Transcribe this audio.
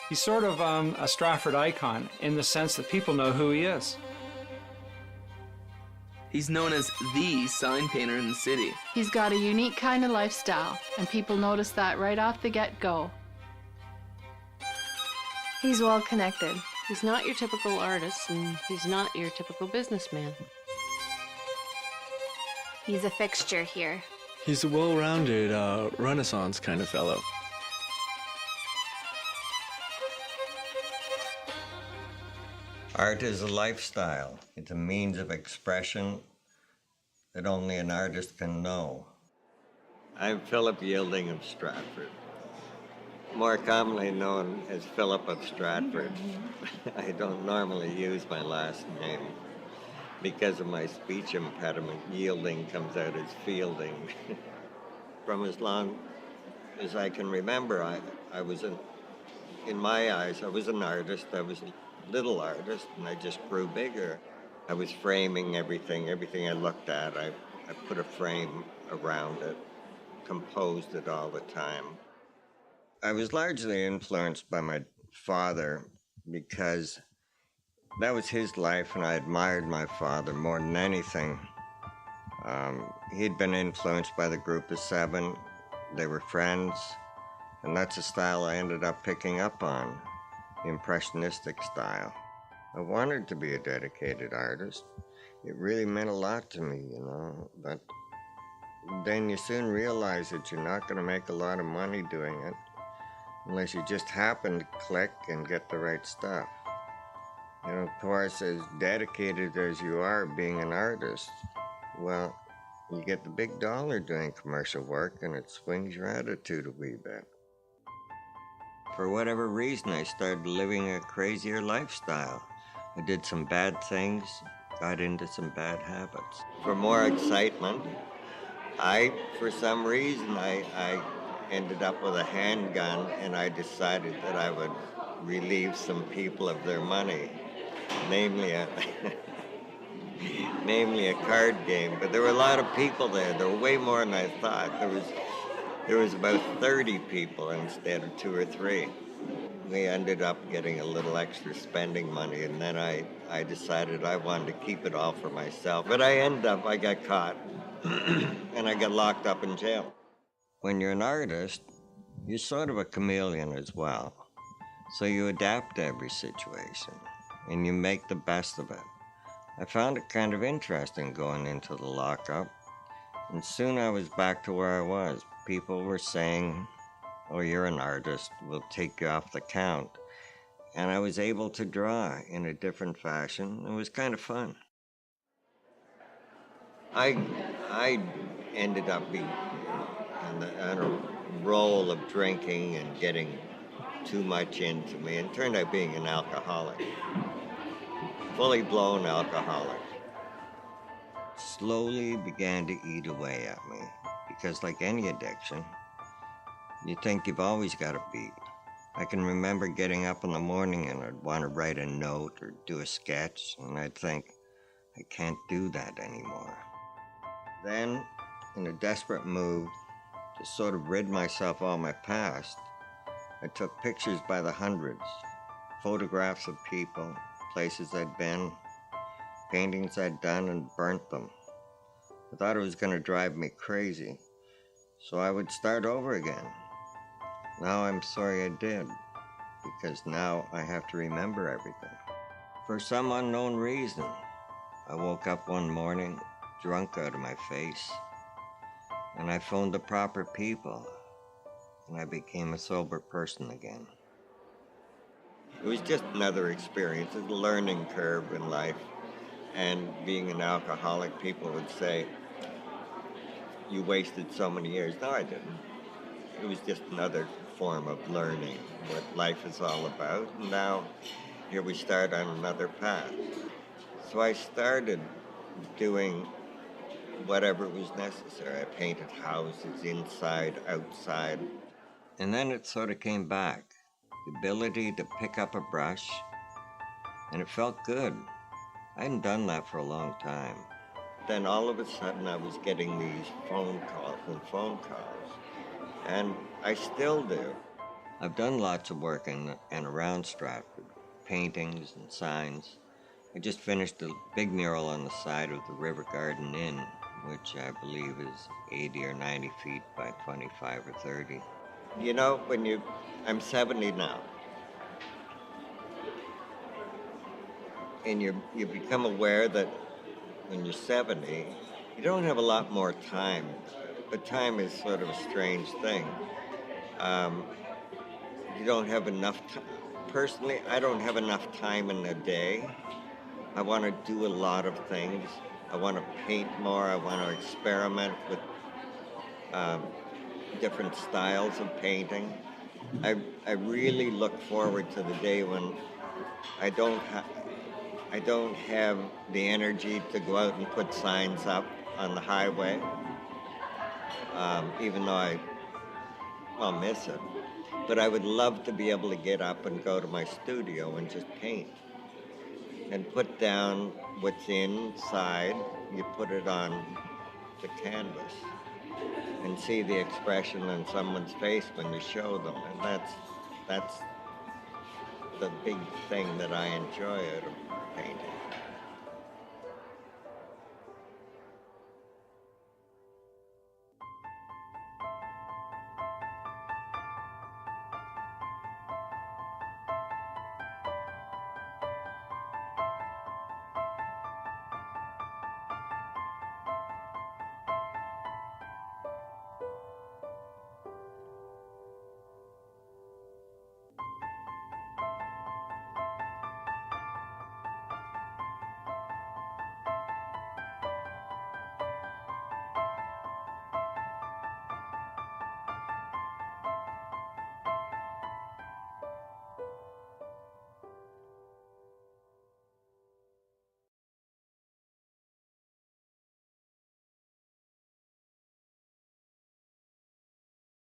He's sort of a Stratford icon in the sense that people know who he is. He's known as the sign painter in the city. He's got a unique kind of lifestyle, and people notice that right off the get-go. He's well connected. He's not your typical artist, and he's not your typical businessman. He's a fixture here. He's a well-rounded, Renaissance kind of fellow. Art is a lifestyle. It's a means of expression that only an artist can know. I'm Philip Yielding of Stratford, more commonly known as Philip of Stratford. I don't normally use my last name. Because of my speech impediment, Yielding comes out as Fielding. From as long as I can remember, I was in my eyes, I was an artist. I was a little artist, and I just grew bigger. I was framing everything I looked at. I put a frame around it, composed it all the time. I was largely influenced by my father because that was his life, and I admired my father more than anything. He'd been influenced by the Group of Seven. They were friends, and that's a style I ended up picking up on, the Impressionistic style. I wanted to be a dedicated artist. It really meant a lot to me, you know, but then you soon realize that you're not going to make a lot of money doing it unless you just happen to click and get the right stuff. You know, of course, as dedicated as you are being an artist, well, you get the big dollar doing commercial work and it swings your attitude a wee bit. For whatever reason, I started living a crazier lifestyle. I did some bad things, got into some bad habits. For more excitement, for some reason, I ended up with a handgun, and I decided that I would relieve some people of their money, namely a card game. But there were a lot of people there. There were way more than I thought. There was about 30 people instead of 2 or 3. We ended up getting a little extra spending money, and then I decided I wanted to keep it all for myself. But I got caught, and I got locked up in jail. When you're an artist, you're sort of a chameleon as well. So you adapt to every situation, and you make the best of it. I found it kind of interesting going into the lockup, and soon I was back to where I was. People were saying, "Oh, you're an artist, we'll take you off the count." And I was able to draw in a different fashion. It was kind of fun. I ended up being on a roll of drinking and getting too much into me, and turned out being an alcoholic. Fully blown alcoholic. Slowly began to eat away at me, because like any addiction, you think you've always got a beat. I can remember getting up in the morning and I'd want to write a note or do a sketch, and I'd think, I can't do that anymore. Then, in a desperate move to sort of rid myself of my past, I took pictures by the hundreds, photographs of people, places I'd been, paintings I'd done, and burnt them. I thought it was going to drive me crazy, so I would start over again. Now I'm sorry I did, because now I have to remember everything. For some unknown reason, I woke up one morning, drunk out of my face, and I phoned the proper people, and I became a sober person again. It was just another experience. It's a learning curve in life, and being an alcoholic, people would say, "You wasted so many years." No, I didn't. It was just another form of learning what life is all about. And now, here we start on another path. So I started doing whatever was necessary. I painted houses inside, outside. And then it sort of came back. The ability to pick up a brush, and it felt good. I hadn't done that for a long time. Then all of a sudden I was getting these phone calls, and I still do. I've done lots of work in and around Stratford, paintings and signs. I just finished a big mural on the side of the River Garden Inn, which I believe is 80 or 90 feet by 25 or 30. You know, I'm 70 now, and you become aware that when you're 70, you don't have a lot more time, but time is sort of a strange thing. You don't have enough time. Personally, I don't have enough time in a day. I want to do a lot of things. I want to paint more. I want to experiment with different styles of painting. I really look forward to the day when I don't have the energy to go out and put signs up on the highway, even though I'll miss it. But I would love to be able to get up and go to my studio and just paint and put down what's inside. You put it on the canvas and see the expression on someone's face when you show them. And that's the big thing that I enjoy out of painting.